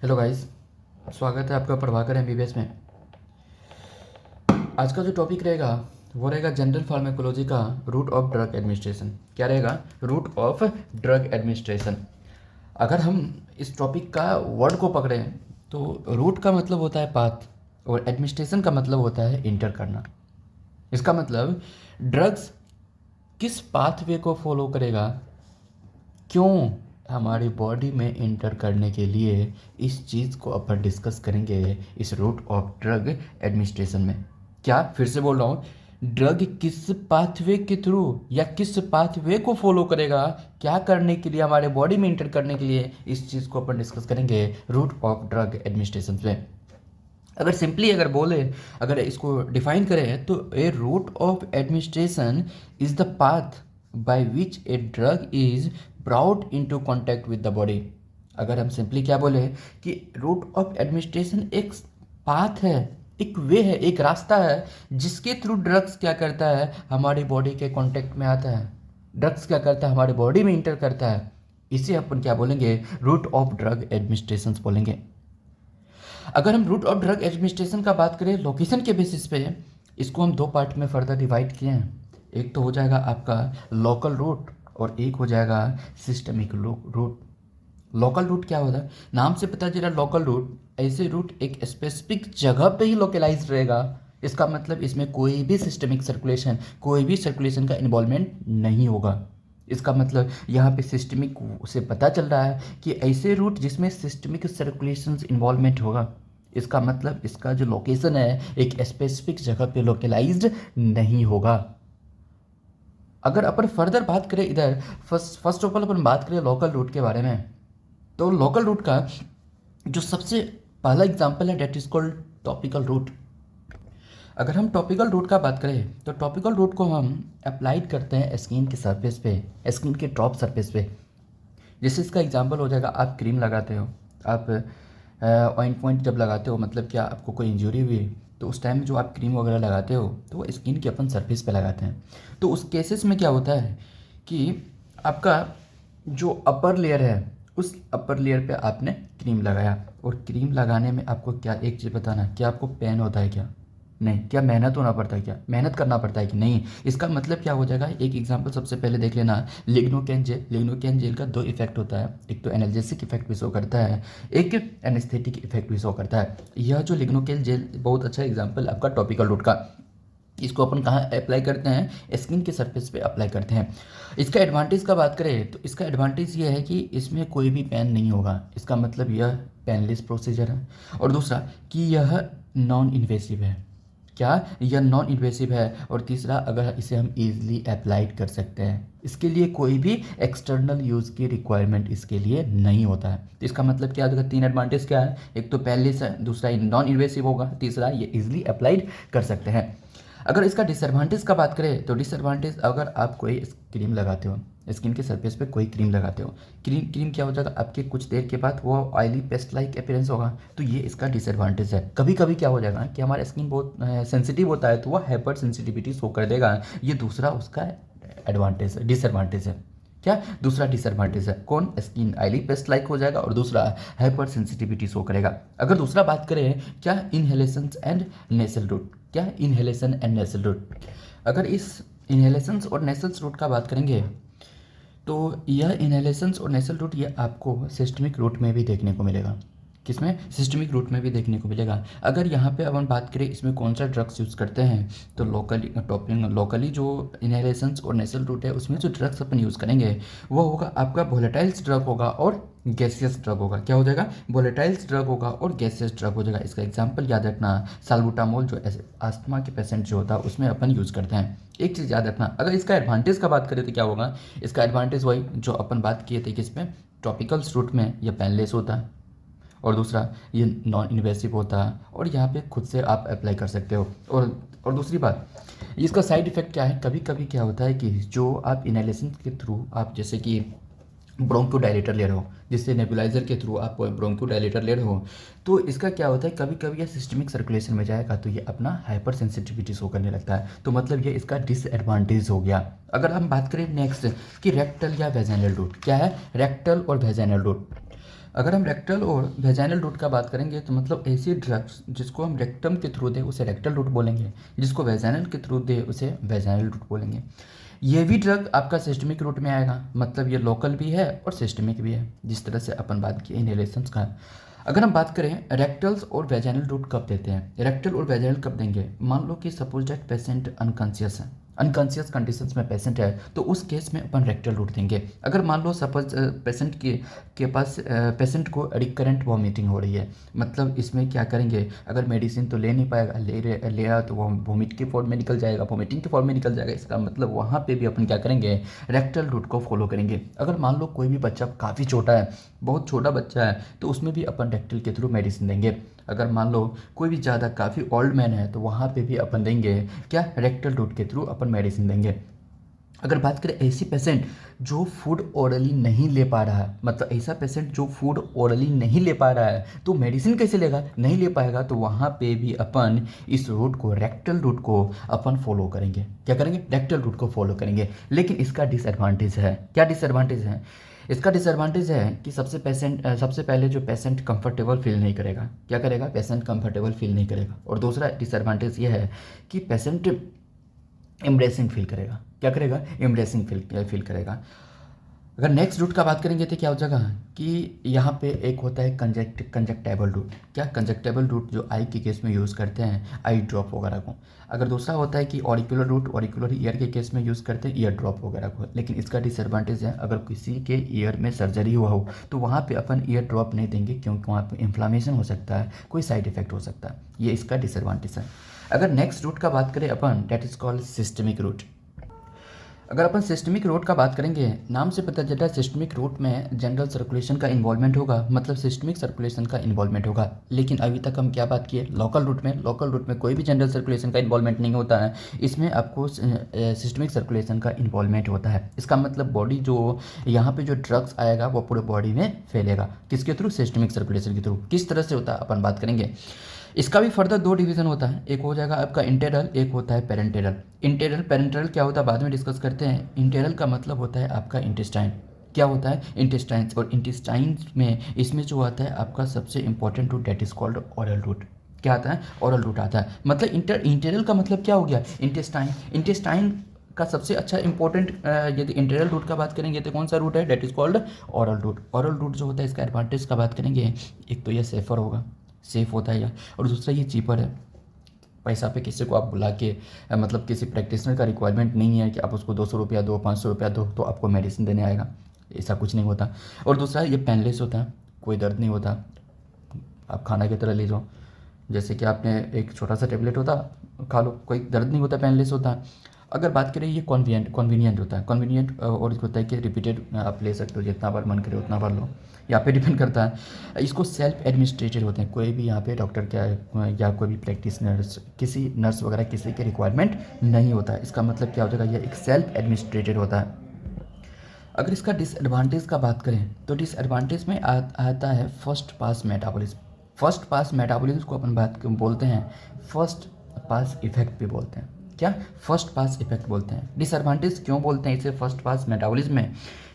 Hello guys, स्वागत है आपका प्रभाकर एमबीबीएस में। आज का जो टॉपिक रहेगा वो रहेगा जनरल फार्माकोलॉजी का रूट ऑफ ड्रग एडमिनिस्ट्रेशन। क्या रहेगा? Route of drug administration. अगर हम इस टॉपिक का वर्ड को पकड़ें तो रूट का मतलब होता है पाथ और एडमिनिस्ट्रेशन का मतलब होता है इंटर करना। इसका मतलब ड्रग्स किस पाथवे को फॉलो करेगा, क्यों हमारी बॉडी में इंटर करने के लिए, इस चीज़ को अपन डिस्कस करेंगे इस रूट ऑफ ड्रग एडमिनिस्ट्रेशन में। क्या, फिर से बोल रहा हूँ, ड्रग किस पाथवे के थ्रू या किस पाथवे को फॉलो करेगा, क्या करने के लिए, हमारे बॉडी में इंटर करने के लिए, इस चीज़ को अपन डिस्कस करेंगे रूट ऑफ ड्रग एडमिनिस्ट्रेशन में। अगर सिंपली अगर बोले, अगर इसको डिफाइन करें तो a route of administration is the path by which a drug is brought into contact with the body. अगर हम सिंपली क्या बोले कि रूट ऑफ एडमिनिस्ट्रेशन एक पाथ है, एक वे है, एक रास्ता है जिसके थ्रू ड्रग्स क्या करता है, हमारी बॉडी के कांटेक्ट में आता है, ड्रग्स क्या करता है, हमारी बॉडी में इंटर करता है। इसे अपन क्या बोलेंगे? रूट ऑफ ड्रग एडमिनिस्ट्रेशन बोलेंगे। अगर हम रूट ऑफ ड्रग एडमिनिस्ट्रेशन का बात करें लोकेशन के बेसिस पे, इसको हम दो पार्ट में फर्दर डिवाइड किए हैं। एक तो हो जाएगा आपका लोकल रूट और एक हो जाएगा सिस्टमिक रूट। लोकल रूट क्या होता है? नाम से पता चला लोकल रूट, ऐसे रूट एक स्पेसिफिक जगह पे ही लोकलाइज रहेगा। इसका मतलब इसमें कोई भी सिस्टमिक सर्कुलेशन, कोई भी सर्कुलेशन का इन्वॉल्वमेंट नहीं होगा। इसका मतलब यहाँ पे सिस्टमिक से पता चल रहा है कि ऐसे रूट जिसमें सिस्टमिक सर्कुलेशन इन्वॉल्वमेंट होगा। इसका मतलब इसका जो लोकेशन है एक स्पेसिफिक जगह पे लोकलाइज्ड नहीं होगा। अगर अपन फर्दर बात करें इधर, फर्स्ट ऑफ ऑल अपन बात करें लोकल रूट के बारे में, तो लोकल रूट का जो सबसे पहला एग्जांपल है that is called topical route. अगर हम टॉपिकल रूट का बात करें तो टॉपिकल रूट को हम अप्लाइड करते हैं स्किन के सरफेस पे, स्किन के टॉप सरफेस पे। जैसे इसका एग्जांपल हो जाएगा, आप क्रीम लगाते हो, आप ऑइंटमेंट जब लगाते हो, मतलब क्या आपको कोई इंजरी हुई तो उस टाइम जो आप क्रीम वगैरह लगाते हो तो वो स्किन के अपन सरफेस पे लगाते हैं। तो उस केसेस में क्या होता है कि आपका जो अपर लेयर है उस अपर लेयर पे आपने क्रीम लगाया, और क्रीम लगाने में आपको क्या एक चीज़ बताना, क्या आपको पेन होता है क्या? नहीं। क्या मेहनत होना पड़ता है? क्या मेहनत करना पड़ता है कि नहीं? इसका मतलब क्या हो जाएगा, एक एग्जांपल सबसे पहले देख लेना, लिग्नोकेन जेल। लिग्नोकेन जेल का दो इफेक्ट होता है, एक तो एनाल्जेसिक इफेक्ट भी शो करता है, एक एनेस्थेटिक इफेक्ट भी शो करता है। यह जो लिग्नोकेन जेल बहुत अच्छा एग्जाम्पल आपका टॉपिकल रूट का। इसको अपन कहाँ अप्लाई करते हैं? स्किन के सरफेस पे अप्लाई करते हैं। इसका एडवांटेज का बात करें तो इसका एडवांटेज ये है कि इसमें कोई भी पेन नहीं होगा। इसका मतलब यह पेनलेस प्रोसीजर है। और दूसरा कि यह नॉन इन्वेसिव है। क्या? यह नॉन इन्वेसिव है। और तीसरा, अगर इसे हम इजीली अप्लाइड कर सकते हैं, इसके लिए कोई भी एक्सटर्नल यूज़ की रिक्वायरमेंट इसके लिए नहीं होता है। तो इसका मतलब क्या होगा? तीन एडवांटेज क्या है? एक तो पेनलेस है, दूसरा नॉन इन्वेसिव होगा, तीसरा ये इजीली अप्लाइड कर सकते हैं। अगर इसका डिसएडवांटेज का बात करें तो डिसएडवांटेज, अगर आप कोई क्रीम लगाते हो, स्किन के सरफेस पे कोई क्रीम लगाते हो, क्रीम क्या हो जाएगा, आपके कुछ देर के बाद वो ऑयली पेस्ट लाइक अपीयरेंस होगा। तो ये इसका डिसएडवांटेज है। कभी कभी क्या हो जाएगा कि हमारा स्किन बहुत सेंसिटिव होता है तो वह हाइपर सेंसिटिविटी शो कर देगा। ये दूसरा उसका एडवांटेज है, डिसएडवांटेज है। क्या? दूसरा डिसएडवांटेज है। कौन? स्किन ऑयली पेस्ट लाइक हो जाएगा और दूसरा हाइपर सेंसिटिविटी शो करेगा। अगर दूसरा बात करें, क्या? Inhalation and nasal route. क्या? Inhalation and nasal route. अगर इस इनहेलेशंस और नेसल रूट का बात करेंगे तो यह इनहेलेशंस और नेसल रूट ये आपको सिस्टमिक रूट में भी देखने को मिलेगा। किसमें? सिस्टमिक रूट में भी देखने को मिलेगा। अगर यहाँ पे अपन बात करें इसमें कौन सा ड्रग्स यूज़ करते हैं तो लोकली जो इनहेलेशंस और नेसल रूट है उसमें जो ड्रग्स अपन यूज़ करेंगे वो होगा आपका वोलेटाइल्स ड्रग होगा और गैसियस ड्रग होगा। क्या हो जाएगा? वोलेटाइल्स ड्रग होगा और गैसियस ड्रग हो जाएगा। इसका एग्जांपल याद रखना, साल्बुटामोल जो अस्थमा के पेशेंट जो होता है उसमें अपन यूज़ करते हैं। एक चीज़ याद रखना, अगर इसका एडवांटेज का बात करें तो क्या होगा? इसका एडवांटेज वही जो अपन बात किए थे कि इसमें टॉपिकल रूट में यह पेनलेस होता है, और दूसरा ये नॉन इन्वेसिव होता है और यहाँ पे खुद से आप अप्लाई कर सकते हो। और दूसरी बात, इसका साइड इफ़ेक्ट क्या है? कभी कभी क्या होता है कि जो आप इनहेलेशन के थ्रू, आप जैसे कि ब्रोंकोडायलेटर ले रहे हो, जिससे नेबुलाइजर के थ्रू आप ब्रोंकोडायलेटर ले रहे हो, तो इसका क्या होता है, कभी कभी ये सिस्टमिक सर्कुलेशन में जाएगा तो ये अपना हाइपर सेंसिटिविटी शो करने लगता है। तो मतलब ये इसका डिसएडवांटेज हो गया। अगर हम बात करें नेक्स्ट कि रेक्टल या वेजाइनल रूट, क्या है? रेक्टल और वेजाइनल रूट। अगर हम रेक्टल और वेजाइनल रूट का बात करेंगे तो मतलब ऐसी ड्रग्स जिसको हम रेक्टम के थ्रू दे उसे रेक्टल रूट बोलेंगे, जिसको वेजाइनल के थ्रू दे उसे वेजाइनल रूट बोलेंगे। ये भी ड्रग आपका सिस्टमिक रूट में आएगा, मतलब ये लोकल भी है और सिस्टमिक भी है, जिस तरह से अपन बात की इनहेलेशंस का। अगर हम बात करें रेक्टल्स और वेजाइनल रूट कब देते हैं, रेक्टल और वेजाइनल कब देंगे, मान लो कि सपोज दैट पेशेंट अनकॉन्शियस है, अनकॉन्शियस कंडीशंस में पेशेंट है, तो उस केस में अपन रेक्टल रूट देंगे। अगर मान लो सपोज पेशेंट के पास पेशेंट को रिकरेंट वॉमिटिंग हो रही है, मतलब इसमें क्या करेंगे, अगर मेडिसिन तो ले नहीं पाएगा, ले आया तो वो वॉमिट के फॉर्म में निकल जाएगा, वॉमिटिंग के फॉर्म में निकल जाएगा, इसका मतलब वहाँ पे भी अपन क्या करेंगे, रेक्टल रूट को फॉलो करेंगे। अगर मान लो कोई भी बच्चा काफ़ी छोटा है, बहुत छोटा बच्चा है, तो उसमें भी अपन रेक्टल के थ्रू मेडिसिन देंगे। अगर मान लो कोई भी ज़्यादा काफ़ी ओल्ड मैन है, तो वहाँ पे भी अपन देंगे क्या, रेक्टल रूट के थ्रू अपन मेडिसिन देंगे। अगर बात करें ऐसी पेशेंट जो फूड ओरली नहीं ले पा रहा है, मतलब ऐसा पेशेंट जो फूड ओरली नहीं ले पा रहा है, तो मेडिसिन कैसे लेगा, नहीं ले पाएगा, तो वहाँ पे भी अपन इस रूट को, रेक्टल रूट को अपन फॉलो करेंगे। क्या करेंगे, रेक्टल रूट को फॉलो करेंगे। लेकिन इसका डिसएडवांटेज है, क्या डिसएडवांटेज है, इसका डिसएडवांटेज है कि सबसे पहले जो पेशेंट कंफर्टेबल फील नहीं करेगा, क्या करेगा, पेशेंट कंफर्टेबल फील नहीं करेगा। और दूसरा डिसएडवांटेज ये है कि पेशेंट एम्ब्रेसिंग फील करेगा, क्या करेगा, एम्ब्रेसिंग फील करेगा। अगर नेक्स्ट रूट का बात करेंगे तो क्या हो जाएगा कि यहाँ पे एक होता है कंजक्टेबल रूट, क्या, कंजक्टेबल रूट जो आई के केस में यूज़ करते हैं आई ड्रॉप वगैरह को। अगर दूसरा होता है कि ऑरिकुलर रूट, ऑरिकुलर ईयर के केस में यूज़ करते हैं ईयर ड्रॉप वगैरह को। लेकिन इसका डिसएडवांटेज है, अगर किसी के ईयर में सर्जरी हुआ हो तो वहाँ पे अपन ईयर ड्रॉप नहीं देंगे, क्योंकि वहाँ पे इन्फ्लामेशन हो सकता है, कोई साइड इफेक्ट हो सकता है, ये इसका डिसएडवांटेज है। अगर नेक्स्ट रूट का बात करें अपन, that is called systemic route. अगर अपन सिस्टमिक रूट का बात करेंगे, नाम से पता चलता है सिस्टमिक रूट में जनरल सर्कुलेशन का इन्वॉल्वमेंट होगा, मतलब सिस्टमिक सर्कुलेशन का इन्वॉल्वमेंट होगा। लेकिन अभी तक हम क्या बात किए, लोकल रूट में, लोकल रूट में कोई भी जनरल सर्कुलेशन का इन्वॉल्वमेंट नहीं होता है, इसमें आपको सिस्टमिक सर्कुलेशन का इन्वॉल्वमेंट होता है। इसका मतलब बॉडी जो यहाँ पे जो ड्रग्स आएगा वो पूरे बॉडी में फैलेगा, किसके थ्रू, सिस्टमिक सर्कुलेशन के थ्रू। किस तरह से होता है अपन बात करेंगे। इसका भी फर्दर दो डिवीज़न होता है, एक हो जाएगा आपका इंटेरल, एक होता है पेरेंटेरल। इंटेरल पेरेंटेरल क्या होता है बाद में डिस्कस करते हैं। इंटेरल का मतलब होता है आपका इंटेस्टाइन, क्या होता है, इंटेस्टाइन्स। और इंटेस्टाइन्स में इसमें जो आता है आपका सबसे important route, that is called oral route. क्या आता है, ओरल रूट आता है। मतलब इंटेरल का मतलब क्या हो गया, इंटेस्टाइन। इंटेस्टाइन का सबसे अच्छा इंपॉर्टेंट, यदि इंटेरल रूट का बात करेंगे तो कौन सा रूट है, that is called oral route. Oral route जो होता है इसका एडवांटेज का बात करेंगे, एक तो ये सेफर होगा, सेफ होता है यह, और दूसरा ये चीपर है। पैसा पे किसी को आप बुला के मतलब किसी प्रैक्टिशनर का रिक्वायरमेंट नहीं है कि आप उसको 200 रुपया दो, 500 रुपया दो तो आपको मेडिसिन देने आएगा, ऐसा कुछ नहीं होता। और दूसरा ये पेनलेस होता है, कोई दर्द नहीं होता, आप खाना की तरह ले जाओ, जैसे कि आपने एक छोटा सा टेबलेट होता खा लो, कोई दर्द नहीं होता, पेनलेस होता है। अगर बात करें ये कन्वीनियंट होता है, कन्वीनियंट और होता है कि रिपीटेड आप ले सकते हो, जितना बार मन करे उतना बार लो, यहाँ पे डिपेंड करता है। इसको सेल्फ एडमिनिस्ट्रेटेड होते हैं, कोई भी यहाँ पे डॉक्टर क्या या कोई भी प्रैक्टिशनर्स, किसी नर्स वगैरह किसी के रिक्वायरमेंट नहीं होता है। इसका मतलब क्या हो जाएगा, ये एक सेल्फ एडमिनिस्ट्रेटेड होता है। अगर इसका डिसएडवांटेज का बात करें तो डिसएडवांटेज में आता है first pass metabolism. First pass metabolism को अपन बात बोलते हैं फर्स्ट पास इफेक्ट भी बोलते हैं, क्या, फर्स्ट पास इफेक्ट बोलते हैं। डिसएडवांटेज क्यों बोलते हैं इसे फर्स्ट पास मेटाबॉलिज्म में,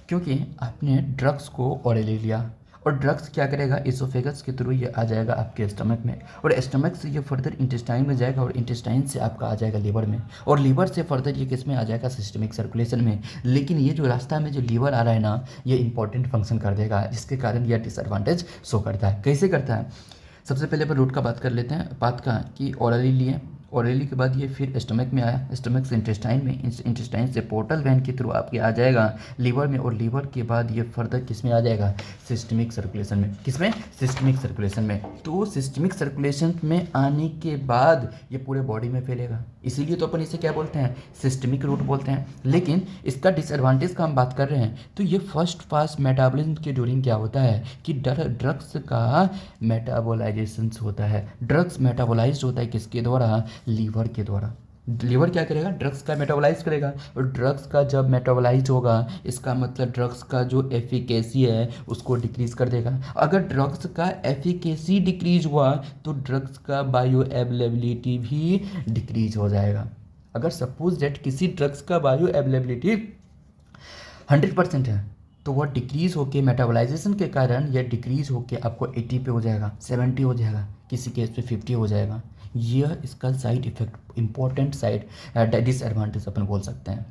क्योंकि आपने ड्रग्स को ओरली लिया और ड्रग्स क्या करेगा, इसोफेगस के थ्रू ये आ जाएगा आपके स्टमक में, और स्टमक से ये फर्दर इंटेस्टाइन में जाएगा, और इंटेस्टाइन से आपका आ जाएगा लिवर में, और लिवर से फर्दर ये किस में आ जाएगा, सिस्टमिक सर्कुलेशन में। लेकिन ये जो रास्ता में जो लिवर आ रहा है ना, ये इंपॉर्टेंट फंक्शन कर देगा, जिसके कारण यह डिसएडवांटेज शो करता है। कैसे करता है, सबसे पहले अपन रूट का बात कर लेते हैं, बात का कि ओरली लिए, ओरली के बाद ये फिर स्टमक में आया, स्टमक से इंटेस्टाइन में, इंटेस्टाइन से पोर्टल वैन के थ्रू आपके आ जाएगा लीवर में, और लीवर के बाद ये फर्दर किस में आ जाएगा, सिस्टमिक सर्कुलेशन में। किसमें, सिस्टमिक सर्कुलेशन में। तो सिस्टमिक सर्कुलेशन में आने के बाद ये पूरे बॉडी में फैलेगा, इसीलिए तो अपन इसे क्या बोलते हैं, सिस्टमिक रूट बोलते हैं। लेकिन इसका डिसएडवांटेज का हम बात कर रहे हैं, तो ये फर्स्ट पास मेटाबॉलिज्म के ड्यूरिंग क्या होता है कि ड्रग्स का मेटाबोलाइजेशन होता है। ड्रग्स मेटाबोलाइज होता है किसके द्वारा, लीवर के द्वारा। लीवर क्या करेगा, ड्रग्स का मेटाबोलाइज करेगा, और ड्रग्स का जब मेटाबोलाइज होगा इसका मतलब ड्रग्स का जो एफिकेसी है उसको डिक्रीज कर देगा। अगर ड्रग्स का एफिकेसी डिक्रीज हुआ तो ड्रग्स का बायो अवेलेबिलिटी भी डिक्रीज हो जाएगा। अगर सपोज दैट किसी ड्रग्स का बायो अवेलेबिलिटी 100% है, तो वह डिक्रीज़ होके मेटाबोलाइजेशन के कारण यह डिक्रीज़ होके आपको 80 पे हो जाएगा, 70 हो जाएगा, किसी केस पे 50 हो जाएगा। यह इसका side effect, important side disadvantage अपन बोल सकते हैं।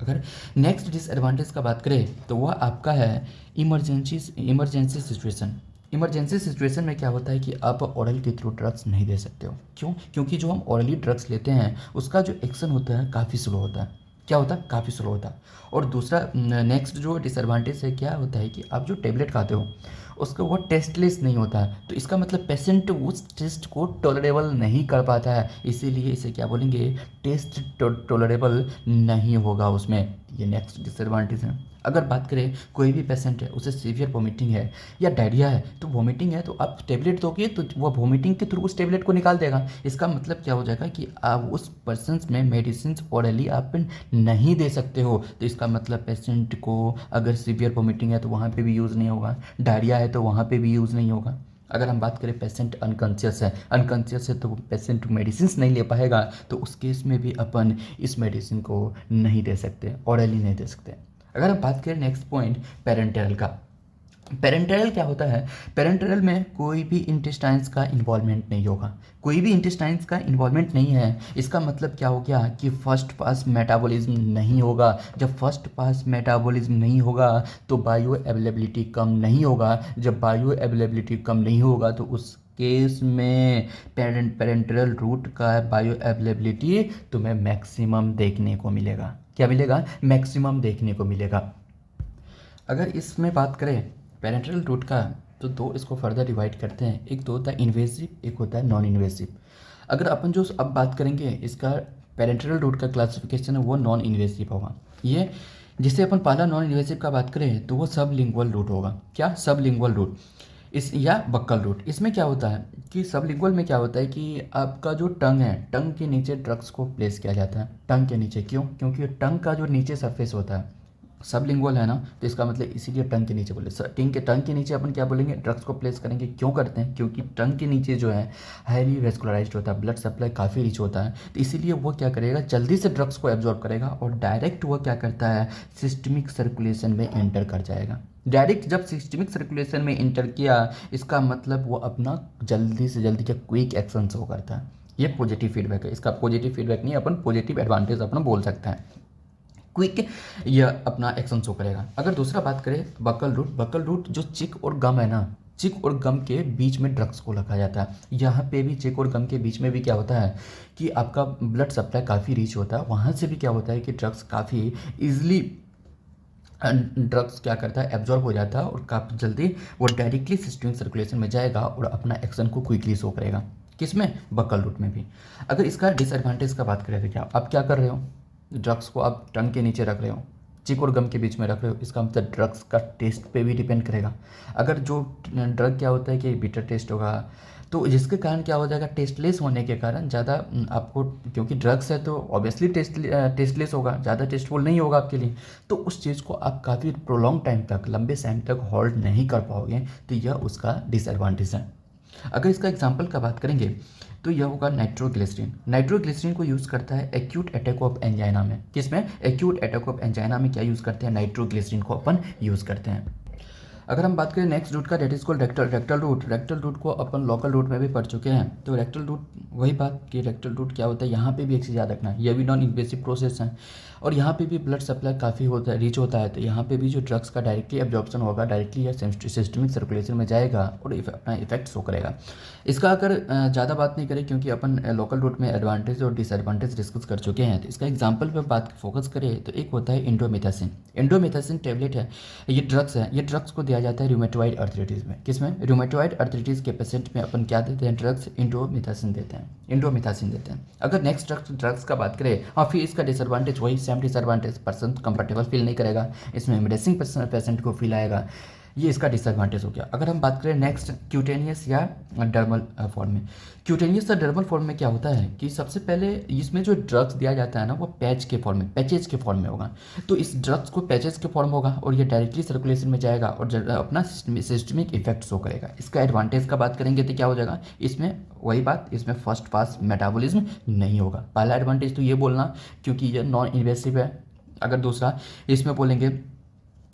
अगर नेक्स्ट डिसएडवांटेज का बात करें तो वह आपका है इमरजेंसी सिचुएशन। इमरजेंसी सिचुएशन में क्या होता है कि आप ओरल के थ्रू ड्रग्स नहीं दे सकते हो। क्यों? क्योंकि जो हम ओरली ड्रग्स लेते हैं उसका जो एक्शन होता है काफ़ी स्लो होता है। क्या होता है? काफ़ी स्लो होता है। और दूसरा नेक्स्ट जो डिसएडवांटेज है क्या होता है कि आप जो टेबलेट खाते हो उसका वो टेस्टलेस नहीं होता है, तो इसका मतलब पेशेंट उस टेस्ट को टॉलरेबल नहीं कर पाता है, इसीलिए इसे क्या बोलेंगे, टेस्ट टॉलरेबल नहीं होगा उसमें। ये नेक्स्ट डिसएडवांटेज है। अगर बात करें कोई भी पेशेंट है उसे सीवियर वोमिटिंग है या डायरिया है, तो वोमिटिंग है तो आप टेबलेट दोगे तो वो वोमिटिंग के थ्रू उस टेबलेट को निकाल देगा। इसका मतलब क्या हो जाएगा कि आप उस पर्सन में मेडिसिन ओरली आप नहीं दे सकते हो, तो इसका मतलब पेशेंट को अगर सीवियर वोमिटिंग है तो वहाँ पे भी यूज़ नहीं होगा, डायरिया है तो वहाँ पे भी यूज़ नहीं होगा। अगर हम बात करें पेशेंट अनकॉन्शियस है तो पेशेंट मेडिसिन नहीं ले पाएगा, तो उस केस में भी अपन इस मेडिसिन को नहीं दे सकते, ऑरली नहीं दे सकते। अगर हम बात करें नेक्स्ट पॉइंट पेरेंटरल का, पेरेंटरल क्या होता है? पेरेंटरल में कोई भी इंटेस्टाइन्स का इन्वॉल्वमेंट नहीं होगा, कोई भी इंटेस्टाइन्स का इन्वॉल्वमेंट नहीं है। इसका मतलब क्या हो गया कि फर्स्ट पास मेटाबॉलिज्म नहीं होगा। जब फर्स्ट पास मेटाबॉलिज्म नहीं होगा तो बायो अवेलेबिलिटी कम नहीं होगा। जब बायो अवेलेबिलिटी कम नहीं होगा तो उस केस में पेरेंटरल रूट का बायो अवेलेबिलिटी तुम्हें मैक्सिमम देखने को मिलेगा। क्या मिलेगा? मैक्सिमम देखने को मिलेगा। अगर इसमें बात करें पेरेंटरल रूट का, तो दो इसको फर्दर डिवाइड करते हैं, एक तो होता है इन्वेसिव, एक होता है नॉन इन्वेसिव। अगर अपन जो अब बात करेंगे इसका पेरेंटरल रूट का क्लासिफिकेशन है वो नॉन इन्वेसिव होगा। ये जिससे अपन पहला नॉन इन्वेसिव का बात करें तो वो सबलिंगुअल रूट होगा। क्या? सबलिंगुअल रूट इस या बक्कल रूट। इसमें क्या होता है कि सबलिंगुअल में क्या होता है कि आपका जो टंग है, टंग के नीचे ड्रग्स को प्लेस किया जाता है। टंग के नीचे क्यों? क्योंकि टंग का जो नीचे सरफेस होता है, सबलिंगुअल है ना, तो इसका मतलब इसीलिए टंग के नीचे बोले। टंग के नीचे अपन क्या बोलेंगे? ड्रग्स को प्लेस करेंगे। क्यों करते हैं? क्योंकि टंग के नीचे जो है हाईली वेस्कुलराइज्ड होता है, ब्लड सप्लाई काफ़ी रिच होता है, तो इसीलिए वो क्या करेगा, जल्दी से ड्रग्स को एब्जॉर्ब करेगा और डायरेक्ट वो क्या करता है, सिस्टमिक सर्कुलेशन में एंटर कर जाएगा। डायरेक्ट जब सिस्टमिक सर्कुलेशन में इंटर किया, इसका मतलब वो अपना जल्दी से जल्दी क्या क्विक एक्शन शो करता है। ये पॉजिटिव फीडबैक है। इसका पॉजिटिव फीडबैक नहीं, अपन पॉजिटिव एडवांटेज अपना बोल सकते हैं। क्विक यह अपना एक्शन शो करेगा। अगर दूसरा बात करें बकल रूट, बकल रूट जो चिक और गम है ना, चिक और गम के बीच में ड्रग्स को रखा जाता है। यहाँ पे भी चिक और गम के बीच में भी क्या होता है कि आपका ब्लड सप्लाई काफ़ी रिच होता है, वहाँ से भी क्या होता है कि ड्रग्स काफ़ी ईजिली ड्रग्स क्या करता है, एब्जॉर्ब हो जाता है और काफ़ी जल्दी वो डायरेक्टली सिस्टमिक सर्कुलेशन में जाएगा और अपना एक्शन को क्विकली शो करेगा। किसमें? बकल रूट में भी। अगर इसका डिसएडवांटेज का बात करें तो क्या आप क्या कर रहे हो, ड्रग्स को आप टंग के नीचे रख रहे हो, चिक और गम के बीच में रख रहे हो, इसका मतलब ड्रग्स का टेस्ट पे भी डिपेंड करेगा। अगर जो ड्रग क्या होता है कि बिटर टेस्ट होगा, तो जिसके कारण क्या हो जाएगा, टेस्टलेस होने के कारण ज़्यादा आपको, क्योंकि ड्रग्स है तो ऑब्वियसली टेस्टलेस होगा, ज़्यादा टेस्टफुल नहीं होगा आपके लिए, तो उस चीज़ को आप काफ़ी प्रोलॉन्ग टाइम तक, लंबे टाइम तक होल्ड नहीं कर पाओगे, तो यह उसका डिसएडवांटेज है। अगर इसका एग्जाम्पल का बात करेंगे तो यह होगा नाइट्रोग्लिसरीन। नाइट्रोग्लिसरीन को यूज़ करता है एक्यूट अटैक ऑफ एंजाइना में। किसमें? एक्यूट अटैक ऑफ एंजाइना में क्या यूज़ करते हैं, नाइट्रोग्लिसरीन को अपन यूज़ करते हैं। अगर हम बात करें नेक्स्ट रूट का, that is called rectal route. Rectal route को अपन लोकल रूट में भी पढ़ चुके हैं। तो रेक्टल रूट, वही बात कि रेक्टल रूट क्या होता है, यहाँ पे भी एक चीज़ याद रखना है, यह भी नॉन इन्वेसिव प्रोसेस है और यहाँ पे भी ब्लड सप्लाई काफ़ी होता है, रिच होता है, तो यहाँ पे भी जो ड्रग्स का डायरेक्टली एब्जॉर्प्शन होगा, डायरेक्टली या सिस्टमिक सर्कुलेशन में जाएगा और अपना इफेक्ट शो करेगा। इसका अगर ज़्यादा बात नहीं करें, क्योंकि अपन लोकल रूट में एडवांटेज और डिसएडवांटेज डिस्कस कर चुके हैं, तो इसका एग्जाम्पल पर बात फोकस करें तो एक होता है इंडोमेथासिन। इंडोमेथासिन टेबलेट है, ये ड्रग्स है, ये ड्रग्स को दिया जाता है रूमेटॉइड अर्थराइटिस में। किसमें? रूमेटॉइड अर्थराइटिस के पेशेंट में अपन क्या देते हैं, ड्रग्स इंडोमेथासिन देते हैं, इंडोमेथासिन देते हैं। अगर नेक्स्ट ड्रग्स का बात करें, हाँ, फिर इसका डिसएडवांटेज वही same disadvantage, person comfortable feel नहीं करेगा, इसमें एम्बरेसिंग पेशेंट को फील आएगा, ये इसका डिसएडवांटेज हो गया। अगर हम बात करें नेक्स्ट क्यूटेनियस या डर्मल फॉर्म में, क्यूटेनियस या डर्मल फॉर्म में क्या होता है कि सबसे पहले इसमें जो ड्रग्स दिया जाता है ना, वो पैच के फॉर्म में, पैचेज के फॉर्म में होगा। तो इस ड्रग्स को पैचेज के फॉर्म होगा और ये डायरेक्टली सर्कुलेशन में जाएगा और अपना सिस्टमिक इफेक्ट शो करेगा। इसका एडवांटेज का बात करेंगे तो क्या हो जाएगा, इसमें वही बात, इसमें फर्स्ट पास मेटाबॉलिज्म नहीं होगा। पहला एडवांटेज तो ये बोलना, क्योंकि ये नॉन इन्वेसिव है। अगर दूसरा इसमें बोलेंगे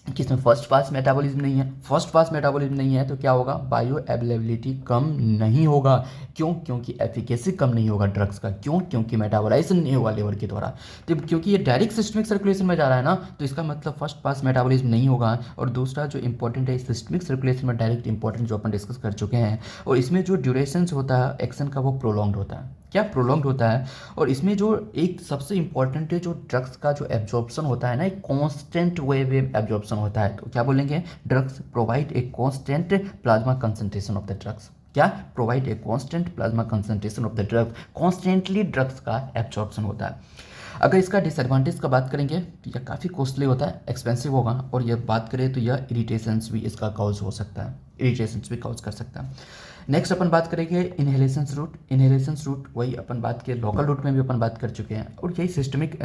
कि इसमें फर्स्ट पास मेटाबॉलिज्म नहीं है। फर्स्ट पास मेटाबॉलिज्म नहीं है तो क्या होगा, बायो अवेलेबिलिटी कम नहीं होगा। क्यों? क्योंकि एफिकेसी कम नहीं होगा ड्रग्स का। क्यों? क्योंकि मेटाबोलाइजेशन नहीं होगा लिवर के द्वारा। तो क्योंकि ये डायरेक्ट सिस्टमिक सर्कुलेशन में जा रहा है ना, तो इसका मतलब फर्स्ट पास मेटाबॉलिज्म नहीं होगा। और दूसरा जो इंपॉर्टेंट है सिस्टमिक सर्कुलेशन में डायरेक्ट इंपॉर्टेंट जो अपन डिस्कस कर चुके हैं, और इसमें जो ड्यूरेशन होता है एक्शन का वो प्रोलॉन्ग्ड होता है। क्या? प्रोलॉन्ग्ड होता है। और इसमें जो एक सबसे इंपॉर्टेंट है जो ड्रग्स का जो एब्जॉर्प्शन होता है ना, एक कांस्टेंट वे में एब्जॉर्प्शन होता है। तो क्या बोलेंगे, drugs provide a constant plasma concentration of the drugs. क्या? Provide a constant plasma concentration of the drugs. Constantly drugs का एब्जॉर्प्शन होता है। अगर इसका डिसएडवांटेज का बात करेंगे तो यह काफ़ी कॉस्टली होता है, एक्सपेंसिव होगा। और यह बात करें तो यह इरिटेशंस भी इसका कॉज हो सकता है, इरिटेशंस भी कॉज कर सकता है। नेक्स्ट अपन बात करेंगे इनहेलेशंस रूट। इनहेलेशंस रूट वही अपन बात किए, लोकल रूट में भी अपन बात कर चुके हैं, और यही सिस्टमिक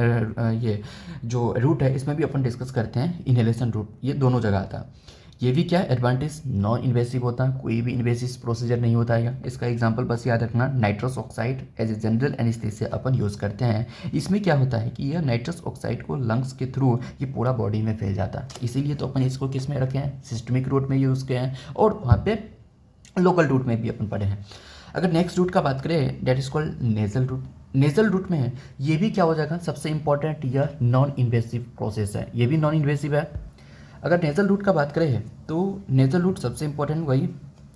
ये जो रूट है इसमें भी अपन डिस्कस करते हैं इनहेलेशन रूट। ये दोनों जगह आता है। ये भी क्या एडवांटेज, नॉन इन्वेसिव होता है, कोई भी इन्वेसिव प्रोसीजर नहीं होता है। इसका एग्जांपल बस याद रखना, nitrous oxide as a general anaesthesia अपन यूज़ करते हैं। इसमें क्या होता है कि यह नाइट्रस ऑक्साइड को लंग्स के थ्रू ये पूरा बॉडी में फैल जाता है। इसीलिए तो अपन इसको किस में रखे हैं, सिस्टमिक रूट में यूज़ किए हैं, और वहाँ पे लोकल रूट में भी अपन पढ़े हैं। अगर नेक्स्ट रूट का बात करें, that is called nasal route. Nasal route में है, ये भी क्या हो जाएगा, सबसे इंपॉर्टेंट यह नॉन इन्वेसिव प्रोसेस है, ये भी नॉन इन्वेसिव है। अगर नेजल रूट का बात करें तो नेजल रूट सबसे इंपॉर्टेंट वही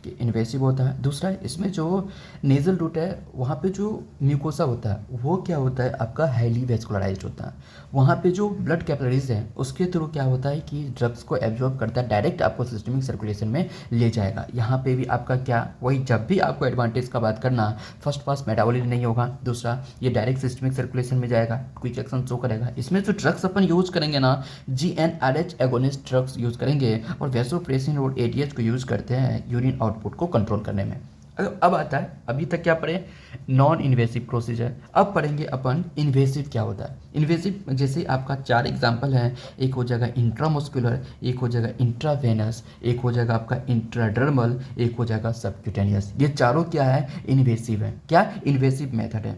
कि इन्वेसिव होता है। दूसरा इसमें जो नेजल रूट है वहाँ पे जो म्यूकोसा होता है वो क्या होता है आपका हाईली वेस्कुलराइज्ड होता है। वहाँ पे जो ब्लड कैपिलरीज हैं उसके थ्रू क्या होता है कि ड्रग्स को एब्जॉर्ब करता है, डायरेक्ट आपको सिस्टमिक सर्कुलेशन में ले जाएगा। यहाँ पे भी आपका क्या वही, जब भी आपको एडवांटेज का बात करना, फर्स्ट पास मेटाबॉलिज्म नहीं होगा, दूसरा ये डायरेक्ट सिस्टमिक सर्कुलेशन में जाएगा, क्विक एक्शन शो करेगा। इसमें जो ड्रग्स अपन यूज़ करेंगे ना, GnRH एगोनिस्ट ड्रग्स यूज़ करेंगे, और वैसोप्रेसिन और ADH को यूज़ करते हैं यूरिन आउटपुट को कंट्रोल करने में। अब आता है, अभी तक क्या पढ़े, नॉन इन्वेसिव प्रोसीजर। अब पढ़ेंगे अपन इन्वेसिव क्या होता है। इन्वेसिव जैसे आपका 4 एग्जांपल हैं, एक हो जाएगा इंट्रामस्कुलर, एक हो जाएगा इंट्रावेनस, एक हो जाएगा आपका इंट्राडर्मल, एक हो जाएगा सबक्यूटेनियस। ये चारों क्या है, इन्वेसिव है। क्या? इन्वेसिव मेथड है।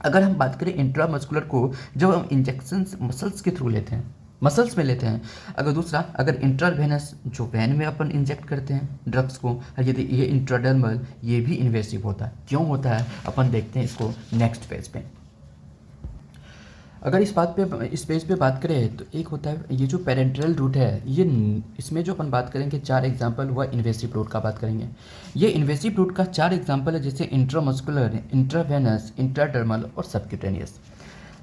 अगर हम बात करें इंट्रामस्कुलर को, जब हम इंजेक्शन मसल्स के थ्रू लेते हैं, मसल्स में लेते हैं। अगर दूसरा, अगर इंट्रावेनस जो वैन में अपन इंजेक्ट करते हैं ड्रग्स को, और यदि ये इंट्राडर्मल, ये भी इन्वेसिव होता है। क्यों होता है अपन देखते हैं इसको नेक्स्ट पेज पे। अगर इस पेज पे बात करें तो एक होता है ये जो पेरेंट्रल रूट है, ये इसमें जो अपन बात करेंगे 4 एग्जांपल, वह इन्वेसिव रूट का बात करेंगे। ये इन्वेसिव रूट का 4 एग्जांपल है, जैसे इंट्रामस्कुलर, इंट्रावेनस, इंट्राडर्मल और सबक्यूटेनियस।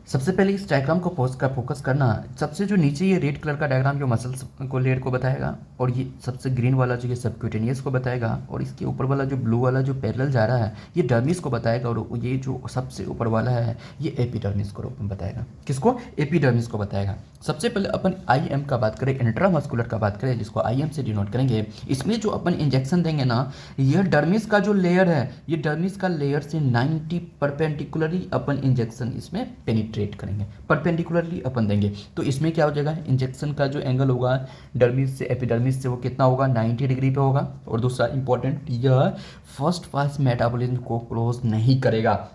सबसे पहले इस डायग्राम को फोकस करना। सबसे जो नीचे ये रेड कलर का डायग्राम जो मसल्स को लेयर को बताएगा, और ये सबसे ग्रीन वाला जो ये सबक्यूटेनियस को बताएगा, और इसके ऊपर वाला जो ब्लू वाला जो पैरेलल जा रहा है ये डर्मिस को बताएगा, और ये जो सबसे ऊपर वाला है ये एपिडर्मिस को बताएगा। किसको? एपिडर्मिस को बताएगा। सबसे पहले अपन IM का बात करें, इंट्रामस्कुलर का बात करें, जिसको IM से डिनोट करेंगे। इसमें जो अपन इंजेक्शन देंगे ना, यह डर्मिस का जो लेयर है, ये डर्मिस का लेयर से 90 परपेंडिकुलरली अपन इंजेक्शन इसमें पेनिट्रेट करेंगे, परपेंडिकुलरली अपन देंगे। तो इसमें क्या हो जाएगा, इंजेक्शन का जो एंगल होगा डर्मिस से एपिडर्मिस से वो कितना होगा, 90 डिग्री पे होगा। और दूसरा इंपॉर्टेंट, यह फर्स्ट पास मेटाबॉलिज्म को क्रॉस नहीं करेगा।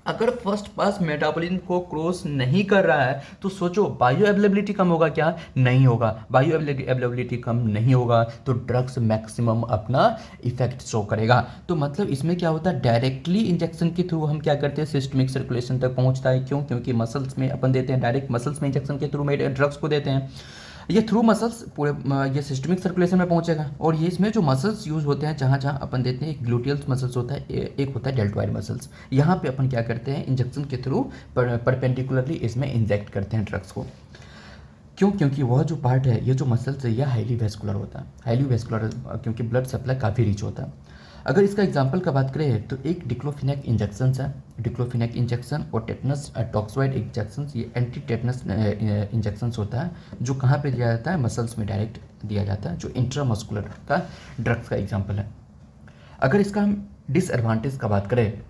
अगर फर्स्ट पास मेटाबॉलिज्म को क्रॉस नहीं कर रहा है तो सोचो बायो अवेलेबिलिटी कम होगा क्या? नहीं होगा। बायो अवेलेबिलिटी कम नहीं होगा तो ड्रग्स मैक्सिमम अपना इफेक्ट शो करेगा। तो मतलब इसमें क्या होता है, डायरेक्टली इंजेक्शन के थ्रू हम क्या करते हैं, सिस्टमिक सर्कुलेशन तक पहुंचता है। क्यों? क्योंकि मसल्स में अपन देते हैं, डायरेक्ट मसल्स में इंजेक्शन के थ्रू में ड्रग्स को देते हैं। ये थ्रू मसल्स पूरे ये सिस्टमिक सर्कुलेशन में पहुंचेगा। और ये इसमें जो मसल्स यूज़ होते हैं जहाँ जहाँ अपन देते हैं, एक ग्लूटियल्स मसल्स होता है, एक होता है डेल्टॉइड मसल्स। यहाँ पे अपन क्या करते हैं, इंजेक्शन के थ्रू परपेंडिकुलरली इसमें इंजेक्ट करते हैं ड्रग्स को। क्यों? क्योंकि वह जो पार्ट है, ये जो मसल्स है, यह हाईली वेस्कुलर होता है। हाईली वेस्कुलर क्योंकि ब्लड सप्लाई काफ़ी रिच होता है। अगर इसका एग्जांपल का बात करें तो एक डिक्लोफिनेक इंजेक्शन है, डिक्लोफिनेक इंजेक्शन, और टेटनस टॉक्सोइड इंजेक्शन, ये एंटी टेटनस इंजेक्शन होता है, जो कहाँ पे दिया जाता है, मसल्स में डायरेक्ट दिया जाता है, जो इंट्रामस्कुलर का ड्रग्स का एग्जांपल है। अगर इसका हम डिसएडवांटेज का बात करें,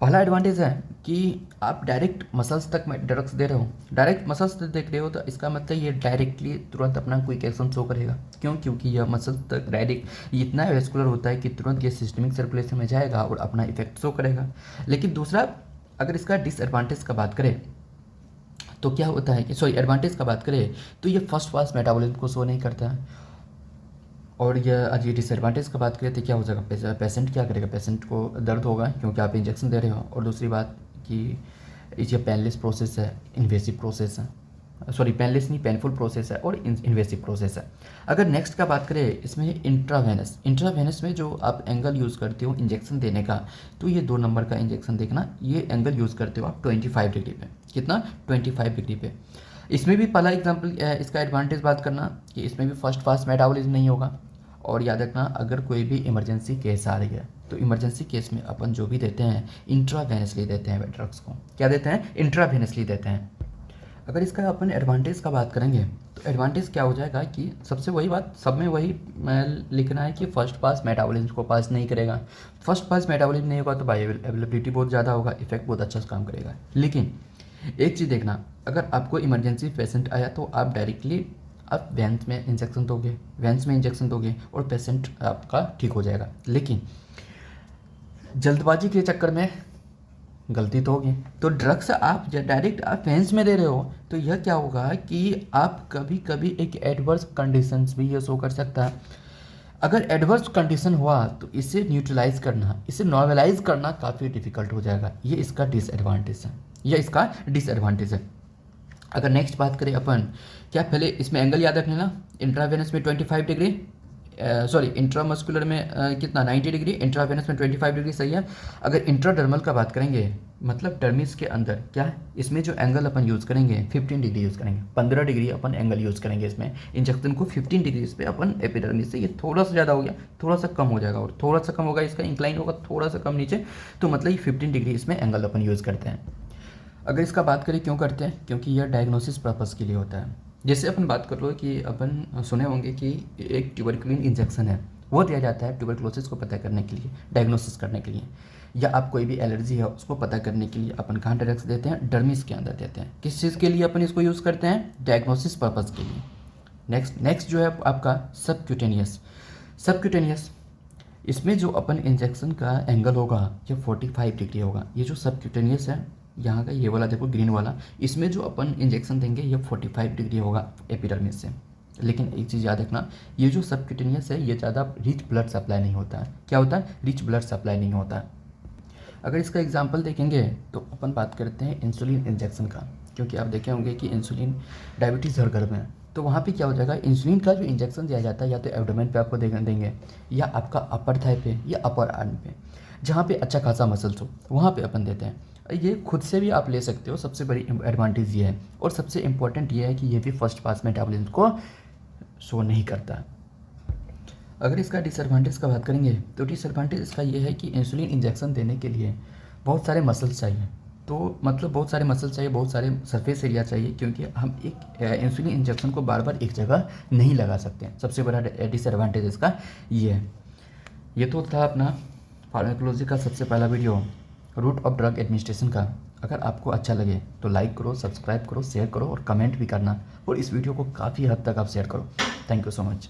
पहला एडवांटेज है कि आप डायरेक्ट मसल्स तक में ड्रग्स दे रहे हो, डायरेक्ट मसल्स तक देख रहे हो, तो इसका मतलब ये डायरेक्टली तुरंत अपना क्विक एक्शन शो करेगा। क्यों? क्योंकि यह मसल्स तक डायरेक्ट इतना वेस्कुलर होता है कि तुरंत ये सिस्टमिक सर्कुलेशन में जाएगा और अपना इफेक्ट शो करेगा। लेकिन दूसरा, अगर इसका डिसएडवांटेज का बात करें तो क्या होता है कि एडवांटेज का बात करें तो ये फर्स्ट पास मेटाबॉलिज्म को शो नहीं करता है। और ये डिसएडवांटेज का बात करें तो क्या हो जाएगा, पेशेंट क्या करेगा, पेशेंट को दर्द होगा क्योंकि आप इंजेक्शन दे रहे हो। और दूसरी बात कि ये पेनलेस प्रोसेस है, इन्वेसिव प्रोसेस है, पेनलेस नहीं, पेनफुल प्रोसेस है और इन्वेसिव प्रोसेस है। अगर नेक्स्ट का बात करें, इसमें इंट्रावेनस में जो आप एंगल यूज़ करते हो इंजेक्शन देने का, तो ये 2 नंबर का इंजेक्शन देखना, ये एंगल यूज़ करते हो आप 25 डिग्री पे। कितना, 25 डिग्री पे। इसमें भी पहला एग्जाम्पल इसका एडवांटेज बात करना कि इसमें भी फर्स्ट फास्ट मेटाबॉलिज्म नहीं होगा। और याद रखना, अगर कोई भी इमरजेंसी केस आ रही है तो इमरजेंसी केस में अपन जो भी देते हैं इंट्रावेनसली देते हैं ड्रग्स को। क्या देते हैं, इंट्रावेनसली देते हैं। अगर इसका अपन एडवांटेज का बात करेंगे तो एडवांटेज क्या हो जाएगा कि सबसे वही बात, सब में वही लिखना है कि फर्स्ट पास मेटाबॉलिज्म को पास नहीं करेगा। फर्स्ट पास मेटाबॉलिज्म नहीं होगा तो बायो अवेलेबिलिटी बहुत ज़्यादा होगा, इफेक्ट बहुत अच्छा काम करेगा। लेकिन एक चीज़ देखना, अगर आपको इमरजेंसी पेशेंट आया तो आप डायरेक्टली आप वेंस में इंजेक्शन दोगे और पेशेंट आपका ठीक हो जाएगा। लेकिन जल्दबाजी के चक्कर में गलती तो होगी, तो ड्रग्स आप डायरेक्ट आप वेंस में दे रहे हो तो यह क्या होगा कि आप कभी कभी एक एडवर्स कंडीशंस भी ये शो कर सकता है। अगर एडवर्स कंडीशन हुआ तो इसे न्यूट्रलाइज करना, इसे नॉर्मलाइज करना काफ़ी डिफिकल्ट हो जाएगा। ये इसका डिसएडवांटेज है। अगर नेक्स्ट बात करें अपन, क्या पहले इसमें एंगल याद रखना ना, इंट्रावेनस में 25 डिग्री, इंट्रामस्कुलर में कितना 90 डिग्री, इंट्रावेनस में 25 डिग्री, सही है। अगर इंट्राडर्मल का बात करेंगे मतलब डर्मिस के अंदर, क्या है इसमें जो एंगल अपन यूज़ करेंगे 15 डिग्री यूज़ करेंगे, 15 डिग्री अपन एंगल यूज़ करेंगे इसमें इंजेक्शन को 15 डिग्री इस पर अपन एपिडर्मिस से, ये थोड़ा सा ज़्यादा हो गया, थोड़ा सा कम हो जाएगा, और थोड़ा सा कम होगा इसका इंक्लाइन होगा थोड़ा सा कम नीचे, तो मतलब ये 15 डिग्री इसमें एंगल अपन यूज़ करते हैं। अगर इसका बात करें क्यों करते हैं, क्योंकि यह डायग्नोसिस पर्पज़ के लिए होता है। जैसे अपन बात कर लो कि अपन सुने होंगे कि एक ट्यूबरक्लिन इंजेक्शन है, वो दिया जाता है ट्यूबरक्लोसिस को पता करने के लिए, डायग्नोसिस करने के लिए, या आप कोई भी एलर्जी है उसको पता करने के लिए अपन कहाँ ड्रग्स देते हैं, डर्मिस के अंदर देते हैं। किस चीज़ के लिए अपन इसको यूज़ करते हैं, डायग्नोसिस पर्पज़ के लिए। नेक्स्ट जो है आपका सबक्यूटेनियस, इसमें जो अपन इंजेक्शन का एंगल होगा ये 45 डिग्री होगा। ये जो सबक्यूटेनियस है यहाँ का, ये वाला देखो ग्रीन वाला, इसमें जो अपन इंजेक्शन देंगे ये 45 डिग्री होगा एपिडर्मिस से। लेकिन एक चीज़ याद रखना, ये जो सबक्यूटेनियस है ये ज़्यादा रिच ब्लड सप्लाई नहीं होता है। क्या होता है, रिच ब्लड सप्लाई नहीं होता है। अगर इसका एग्जांपल देखेंगे तो अपन बात करते हैं इंसुलिन इंजेक्शन का, क्योंकि आप देखे होंगे कि इंसुलिन डायबिटीज़ हर घर में है, तो वहाँ पे क्या हो जाएगा, इंसुलिन का जो इंजेक्शन दिया जाता है या तो एब्डोमेन पे आपको देंगे या आपका अपर थाई पे या अपर आर्म पे, जहाँ पे अच्छा खासा मसल्स हो वहाँ पे अपन देते हैं। ये खुद से भी आप ले सकते हो, सबसे बड़ी एडवांटेज ये है। और सबसे इम्पोर्टेंट ये है कि ये भी फर्स्ट पास मेटाबॉलिज्म को शो नहीं करता। अगर इसका डिसएडवांटेज का बात करेंगे तो डिसएडवांटेज इसका ये है कि इंसुलिन इंजेक्शन देने के लिए बहुत सारे मसल्स चाहिए, तो मतलब बहुत सारे मसल्स चाहिए, बहुत सारे सरफेस एरिया चाहिए, क्योंकि हम एक इंसुलिन इंजेक्शन को बार बार एक जगह नहीं लगा सकते। सबसे बड़ा डिसएडवांटेज इसका ये है। ये तो था अपना फार्माकोलॉजी का सबसे पहला video, route of drug administration का। अगर आपको अच्छा लगे तो लाइक करो, सब्सक्राइब करो, शेयर करो और कमेंट भी करना, और इस वीडियो को काफ़ी हद तक आप शेयर करो। Thank you so much.